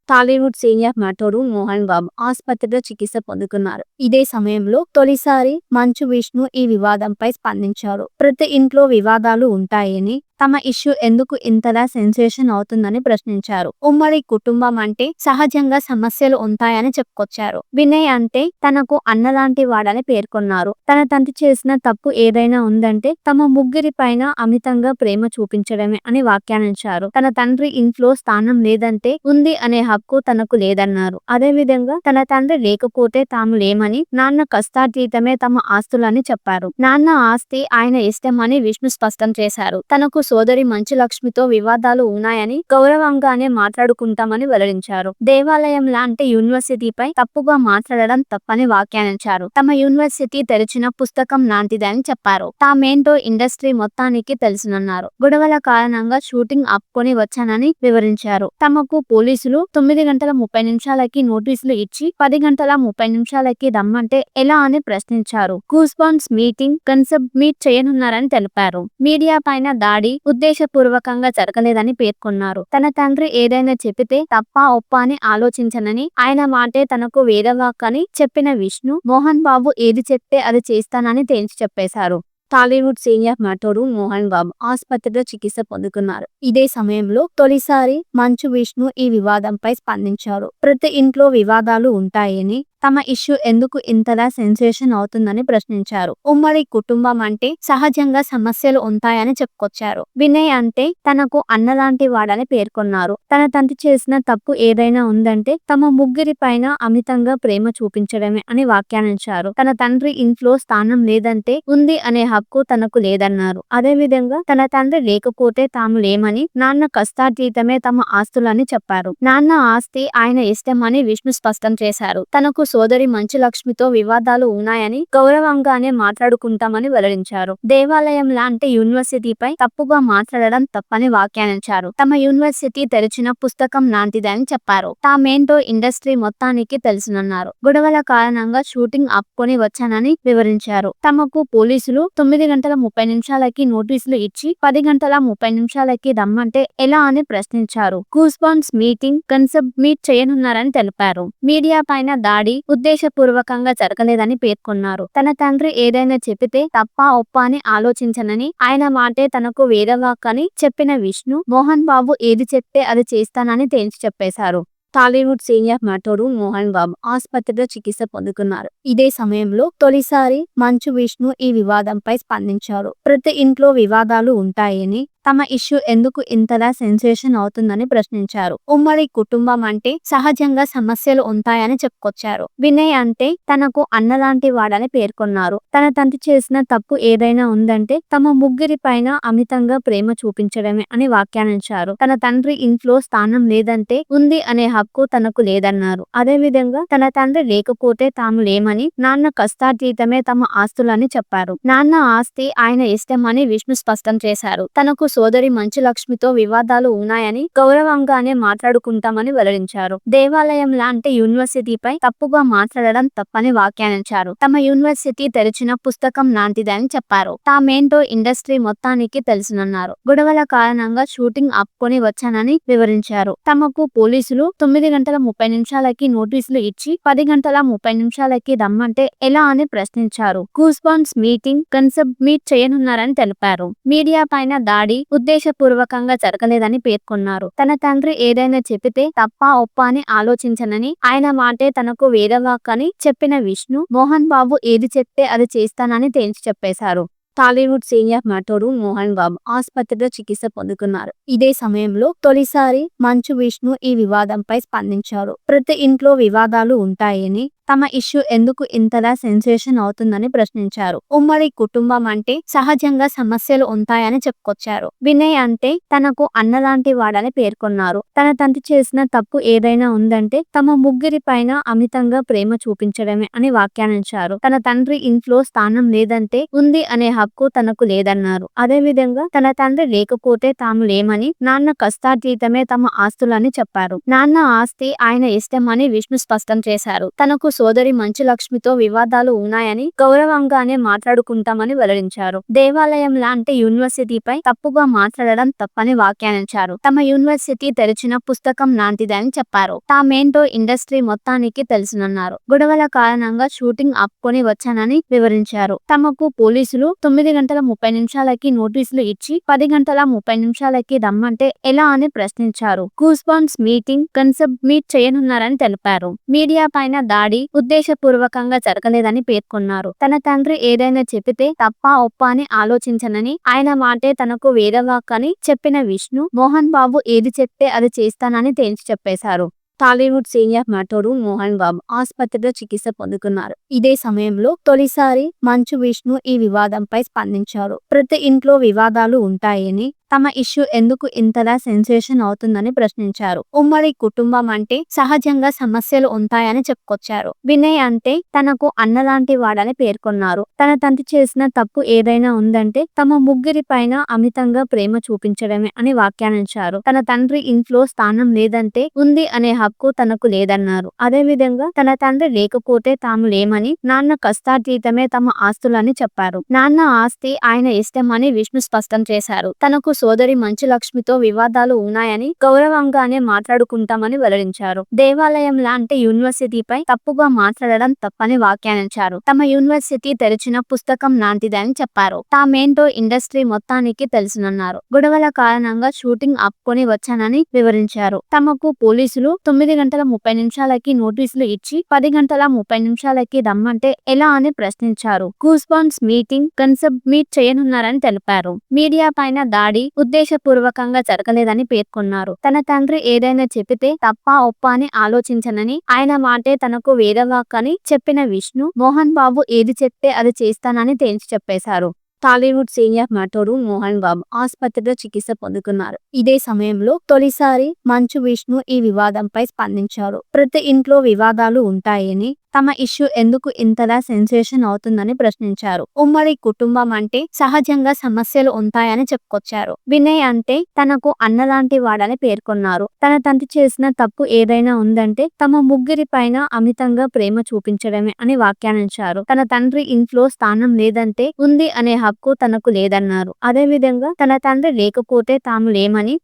Tollywood senior నటుడు మోహన్ బాబు ఆసుపత్రిలో చికిత్స పొందుతున్నారు. ఇదే సమయంలో తొలిసారి మంచు విష్ణు ఈ వివాదంపై స్పందించారు. ప్రతి ఇంట్లో వివాదాలు ఉంటాయని, తమ ఇష్యూ ఎందుకు ఇంతలా సెన్సేషన్ అవుతుందని ప్రశ్నించారు. ఉమ్మడి కుటుంబం అంటే సహజంగా సమస్యలు ఉంటాయని చెప్పుకొచ్చారు. వినయ్ అంటే తనకు అన్నలాంటి వాడని పేర్కొన్నారు. తన తండ్రి చేసిన తప్పు ఏదైనా ఉందంటే తమ ముగ్గురి పైన అమితంగా ప్రేమ చూపించడమే అని వ్యాఖ్యానించారు. తన తండ్రి ఇంట్లో స్థానం లేదంటే ఉంది అనే హక్కు తనకు లేదన్నారు. అదే విధంగా తన తండ్రి లేకపోతే తాము లేమని, నాన్న కష్టార్జితమే తమ ఆస్తులని చెప్పారు. నాన్న ఆస్తి ఆయన ఇష్టమని విష్ణు స్పష్టం చేశారు. తనకు సోదరి మంచు లక్ష్మితో వివాదాలు ఉన్నాయని, గౌరవంగానే మాట్లాడుకుంటామని వెల్లడించారు. దేవాలయం లాంటి యూనివర్సిటీపై తప్పుగా మాట్లాడడం తప్పని వ్యాఖ్యానించారు. తమ యూనివర్సిటీ తెరిచిన పుస్తకం లాంటిదని చెప్పారు. తామేంటో ఇండస్ట్రీ మొత్తానికి తెలుసునన్నారు. గొడవల కారణంగా షూటింగ్ ఆపుకొని వచ్చానని వివరించారు. తమకు పోలీసులు 9:30 నోటీసులు ఇచ్చి 10:30 రమ్మంటే ఎలా అని ప్రశ్నించారు. గూస్బంప్స్ మీటింగ్ కన్సెప్ట్ మీట్ చేయనున్నారని తెలిపారు. మీడియా పైన దాడి ఉద్దేశపూర్వకంగా జరగలేదని పేర్కొన్నారు. తన తండ్రి ఏదైనా చెబితే తప్పా ఒప్పా అని ఆలోచించనని, ఆయన మాటే తనకు వేదవాక్కని చెప్పిన విష్ణు, మోహన్ బాబు ఏది చెప్తే అది చేస్తానని తేల్చి చెప్పేశారు. టాలీవుడ్ సీనియర్ నటుడు మోహన్ బాబు ఆసుపత్రిలో చికిత్స పొందుతున్నారు. ఇదే సమయంలో తొలిసారి మంచు విష్ణు ఈ వివాదంపై స్పందించారు. ప్రతి ఇంట్లో వివాదాలు ఉంటాయని, తమ ఇష్యూ ఎందుకు ఇంతలా సెన్సేషన్ అవుతుందని ప్రశ్నించారు. ఉమ్మడి కుటుంబం అంటే సహజంగా సమస్యలు ఉంటాయని చెప్పుకొచ్చారు. వినయ్ అంటే తనకు అన్నలాంటి వాడని పేర్కొన్నారు. తన తండ్రి చేసిన తప్పు ఏదైనా ఉందంటే తమ ముగ్గురి పైన అమితంగా ప్రేమ చూపించడమే అని వ్యాఖ్యానించారు. తన తండ్రి ఇంట్లో స్థానం లేదంటే ఉంది అనే హక్కు తనకు లేదన్నారు. అదే విధంగా తన తండ్రి లేకపోతే తాము లేమని, నాన్న కష్టార్జితమే తమ ఆస్తులని చెప్పారు. నాన్న ఆస్తి ఆయన ఇష్టమని విష్ణు స్పష్టం చేశారు. తనకు సోదరి మంచు లక్ష్మితో వివాదాలు ఉన్నాయని, గౌరవంగానే మాట్లాడుకుంటామని వెల్లడించారు. దేవాలయం లాంటి యూనివర్సిటీపై తప్పుగా మాట్లాడడం తప్పని వ్యాఖ్యానించారు. తమ యూనివర్సిటీ తెరిచిన పుస్తకం లాంటిదని చెప్పారు. తామేంటో ఇండస్ట్రీ మొత్తానికి తెలుసునన్నారు. గొడవల కారణంగా షూటింగ్ ఆపుకొని వచ్చానని వివరించారు. తమకు పోలీసులు 9:30 నోటీసులు ఇచ్చి 10:30 రమ్మంటే ఎలా అని ప్రశ్నించారు. గూస్బంప్స్ మీటింగ్ కన్సెప్ట్ మీట్ చేయనున్నారని తెలిపారు. మీడియా పైన దాడి ఉద్దేశపూర్వకంగా జరగలేదని పేర్కొన్నారు. తన తండ్రి ఏదైనా చెబితే తప్పా ఒప్పా అని ఆలోచించనని, ఆయన మాటే తనకు వేదవాక్కని చెప్పిన విష్ణు, మోహన్ బాబు ఏది చెప్తే అది చేస్తానని తేల్చి చెప్పేశారు. టాలీవుడ్ సీనియర్ నటుడు మోహన్ బాబు ఆసుపత్రిలో చికిత్స పొందుతున్నారు. ఇదే సమయంలో తొలిసారి మంచు విష్ణు ఈ వివాదంపై స్పందించారు. ప్రతి ఇంట్లో వివాదాలు ఉంటాయని, తమ ఇష్యూ ఎందుకు ఇంతలా సెన్సేషన్ అవుతుందని ప్రశ్నించారు. ఉమ్మడి కుటుంబం అంటే సహజంగా సమస్యలు ఉంటాయని చెప్పుకొచ్చారు. వినయ్ అంటే తనకు అన్నలాంటి వాడని పేర్కొన్నారు. తన తండ్రి చేసిన తప్పు ఏదైనా ఉందంటే తమ ముగ్గురి పైన అమితంగా ప్రేమ చూపించడమే అని వ్యాఖ్యానించారు. తన తండ్రి ఇంట్లో స్థానం లేదంటే ఉంది అనే హక్కు తనకు లేదన్నారు. అదే విధంగా తన తండ్రి లేకపోతే తాము లేమని, నాన్న కష్టార్జితమే తమ ఆస్తులని చెప్పారు. నాన్న ఆస్తి ఆయన ఇష్టమని విష్ణు స్పష్టం చేశారు. తనకు సోదరి మంచు లక్ష్మితో వివాదాలు ఉన్నాయని, గౌరవంగానే మాట్లాడుకుంటామని వెల్లడించారు. దేవాలయం లాంటి యూనివర్సిటీపై తప్పుగా మాట్లాడడం తప్పని వ్యాఖ్యానించారు. తమ యూనివర్సిటీ తెరిచిన పుస్తకం లాంటిదని చెప్పారు. తామేంటో ఇండస్ట్రీ మొత్తానికి తెలుసునన్నారు. గొడవల కారణంగా షూటింగ్ ఆపుకొని వచ్చానని వివరించారు. తమకు పోలీసులు 9:30 నోటీసులు ఇచ్చి 10:30 రమ్మంటే ఎలా అని ప్రశ్నించారు. గూస్బంప్స్ మీటింగ్ కన్సెప్ట్ మీట్ చేయనున్నారని తెలిపారు. మీడియా పైన దాడి ఉద్దేశపూర్వకంగా జరగలేదని పేర్కొన్నారు. తన తండ్రి ఏదైనా చెబితే తప్పా ఒప్పా అని ఆలోచించనని, ఆయన మాటే తనకు వేదవాక్కని చెప్పిన విష్ణు, మోహన్ బాబు ఏది చెప్తే అది చేస్తానని తేల్చి చెప్పేశారు. టాలీవుడ్ సీనియర్ నటుడు మోహన్ బాబు ఆసుపత్రిలో చికిత్స పొందుతున్నారు. ఇదే సమయంలో తొలిసారి మంచు విష్ణు ఈ వివాదంపై స్పందించారు. ప్రతి ఇంట్లో వివాదాలు ఉంటాయని, తమ ఇష్యూ ఎందుకు ఇంతలా సెన్సేషన్ అవుతుందని ప్రశ్నించారు. ఉమ్మడి కుటుంబం అంటే సహజంగా సమస్యలు ఉంటాయని చెప్పుకొచ్చారు. వినయ్ అంటే తనకు అన్నలాంటి వాడని పేర్కొన్నారు. తన తండ్రి చేసిన తప్పు ఏదైనా ఉందంటే తమ ముగ్గురి పైన అమితంగా ప్రేమ చూపించడమే అని వ్యాఖ్యానించారు. తన తండ్రి ఇంట్లో స్థానం లేదంటే ఉంది అనే హక్కు తనకు లేదన్నారు. అదే విధంగా తన తండ్రి లేకపోతే తాము లేమని, నాన్న కష్టార్జితమే తమ ఆస్తులని చెప్పారు. నాన్న ఆస్తి ఆయన ఇష్టమని విష్ణు స్పష్టం చేశారు. తనకు సోదరి మంచు లక్ష్మితో వివాదాలు ఉన్నాయని గౌరవంగానే మాట్లాడుకుంటామని వెల్లడించారు. దేవాలయం లాంటి యూనివర్సిటీపై తప్పుగా మాట్లాడడం తప్పని వ్యాఖ్యానించారు. తమ యూనివర్సిటీ తెరిచిన పుస్తకం లాంటిదని చెప్పారు. తామేంటో ఇండస్ట్రీ మొత్తానికి తెలుసునన్నారు. గొడవల కారణంగా షూటింగ్ ఆపుకొని వచ్చానని వివరించారు. తమకు పోలీసులు 9:30 నోటీసులు ఇచ్చి 10:30 రమ్మంటే ఎలా అని ప్రశ్నించారు. గూస్బంప్స్ మీటింగ్ కన్సెప్ట్ మీట్ చేయనున్నారని తెలిపారు. మీడియా పైన దాడి ఉద్దేశపూర్వకంగా జరగలేదని పేర్కొన్నారు. తన తండ్రి ఏదైనా చెబితే తప్పా ఒప్పా అని ఆలోచించనని, ఆయన మాటే తనకు వేదవాక్కని చెప్పిన విష్ణు మోహన్ బాబు ఏది చెప్తే అది చేస్తానని తేల్చి చెప్పేశారు. టాలీవుడ్ సీనియర్ నటుడు మోహన్ బాబు ఆసుపత్రిలో చికిత్స పొందుతున్నారు. ఇదే సమయంలో తొలిసారి మంచు విష్ణు ఈ వివాదంపై స్పందించారు. ప్రతి ఇంట్లో వివాదాలు ఉంటాయని, తమ ఇష్యూ ఎందుకు ఇంతలా సెన్సేషన్ అవుతుందని ప్రశ్నించారు. ఉమ్మడి కుటుంబం అంటే సహజంగా సమస్యలు ఉంటాయని చెప్పుకొచ్చారు. వినయ్ అంటే తనకు అన్నలాంటి వాడని పేర్కొన్నారు. తన తండ్రి చేసిన తప్పు ఏదైనా ఉందంటే తమ ముగ్గురి పైన అమితంగా ప్రేమ చూపించడమే అని వ్యాఖ్యానించారు. తన తండ్రి ఇంట్లో స్థానం లేదంటే ఉంది అనే హక్కు తనకు లేదన్నారు. అదే విధంగా తన తండ్రి లేకపోతే తాము లేమని, నాన్న కష్టాతీతమే తమ ఆస్తులని చెప్పారు. నాన్న ఆస్తి ఆయన ఇష్టమని విష్ణు స్పష్టం చేశారు. తనకు సోదరి మంచు లక్ష్మితో వివాదాలు ఉన్నాయని గౌరవంగానే మాట్లాడుకుంటామని వెల్లడించారు. దేవాలయం లాంటి యూనివర్సిటీపై తప్పుగా మాట్లాడడం తప్పని వ్యాఖ్యానించారు. తమ యూనివర్సిటీ తెరిచిన పుస్తకం లాంటిదని చెప్పారు. తామేంటో ఇండస్ట్రీ మొత్తానికి తెలుసునన్నారు. గొడవల కారణంగా షూటింగ్ ఆపుకొని వచ్చానని వివరించారు. తమకు పోలీసులు 9:30 నోటీసులు ఇచ్చి 10:30 రమ్మంటే ఎలా అని ప్రశ్నించారు. గూస్బంప్స్ మీటింగ్ కన్సెప్ట్ మీట్ చేయనున్నారని తెలిపారు. మీడియా పైన దాడి ఉద్దేశపూర్వకంగా జరగలేదని పేర్కొన్నారు. తన తండ్రి ఏదైనా చెబితే తప్పా ఒప్పా అని ఆలోచించనని, ఆయన మాటే తనకు వేదవాక్కని చెప్పిన విష్ణు మోహన్ బాబు ఏది చెప్తే అది చేస్తానని తేల్చి చెప్పేశారు. టాలీవుడ్ సీనియర్ నటుడు మోహన్ బాబు ఆసుపత్రిలో చికిత్స పొందుతున్నారు. ఇదే సమయంలో తొలిసారి మంచు విష్ణు ఈ వివాదంపై స్పందించారు. ప్రతి ఇంట్లో వివాదాలు ఉంటాయని, తమ ఇష్యూ ఎందుకు ఇంతలా సెన్సేషన్ అవుతుందని ప్రశ్నించారు. ఉమ్మడి కుటుంబం అంటే సహజంగా సమస్యలు ఉంటాయని చెప్పుకొచ్చారు. వినయ్ అంటే తనకు అన్నలాంటి వాడని పేర్కొన్నారు. తన తండ్రి చేసిన తప్పు ఏదైనా ఉందంటే తమ ముగ్గురి పైన అమితంగా ప్రేమ చూపించడమే అని వ్యాఖ్యానించారు. తన తండ్రి ఇంట్లో స్థానం లేదంటే ఉంది అనే హక్కు తనకు లేదన్నారు. అదే విధంగా తన తండ్రి లేకపోతే తాము లేమని,